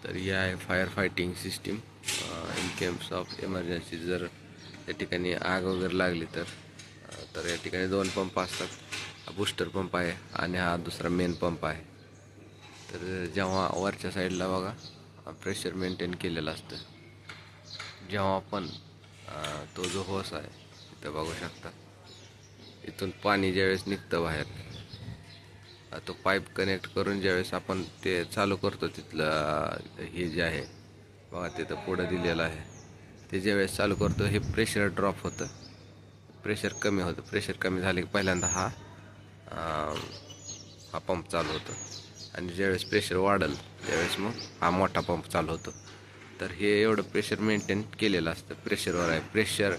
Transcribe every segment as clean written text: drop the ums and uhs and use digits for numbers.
तर ही आहे fire fighting system in Kemps of emergency. जर त्या ठिकाणी आग वगैरे लागली तर या ठिकाणी 2 पंप असतात. हा बूस्टर पंप आहे आणि हा दुसरा मेन पंप आहे. तर जेव्हा वरच्या साईडला बघा प्रेशर मेंटेन केलेलं असतं. जेव्हा आपण तो जो होस आहे तिथं बघू शकता, इथून पाणी ज्यावेळेस निघतं बाहेर, तो पाईप कनेक्ट करून ज्यावेळेस आपण ते चालू करतो तिथलं हे जे आहे बघा तिथं पुढं दिलेलं आहे, ते ज्यावेळेस चालू करतो हे प्रेशर ड्रॉप होतं, प्रेशर कमी होतं. प्रेशर कमी झाले की पहिल्यांदा हा पंप चालू होतो आणि ज्यावेळेस प्रेशर वाढेल त्यावेळेस मग हा मोठा पंप चालू होतो. तर हे एवढं प्रेशर मेंटेन केलेलं असतं. प्रेशरवर आहे. प्रेशर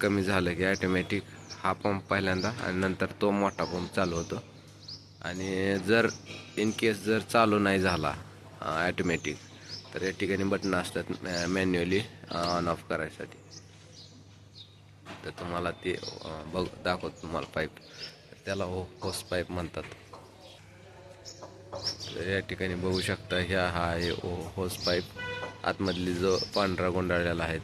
कमी झालं की ॲटोमॅटिक हा पंप पहिल्यांदा आणि नंतर तो मोठा पंप चालू होतो. आणि जर इन केस जर चालू नाही झाला ॲटोमॅटिक, तर या ठिकाणी बटणं असतात मॅन्युअली ऑन ऑफ करायसाठी. तर तुम्हाला ते दाखवतो तुम्हाला पाईप. त्याला होस पाईप म्हणतात. तर या ठिकाणी बघू शकता हा आहे होस पाईप. आतमधली जो पांढरा गुंडाळलेला आहे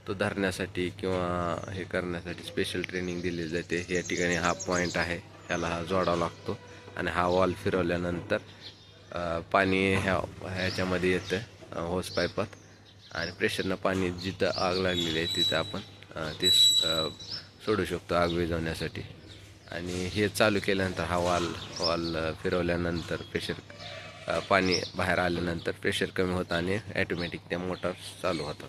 तो धरण्यासाठी किंवा हे करण्यासाठी स्पेशल ट्रेनिंग दिली जाते. या ठिकाणी हा पॉईंट आहे, ह्याला हा जोडावा लागतो आणि हा वॉल फिरवल्यानंतर पाणी ह्याच्यामध्ये येतं होस पाईपात आणि प्रेशरनं पाणी जिथं आग लागलेली आहे तिथं आपण ते सोडू शकतो आग विझवण्यासाठी. आणि हे चालू केल्यानंतर हा वॉल फिरवल्यानंतर पाणी बाहेर आल्यानंतर प्रेशर कमी होतं आणि ॲटोमॅटिक त्या मोटार चालू होतात.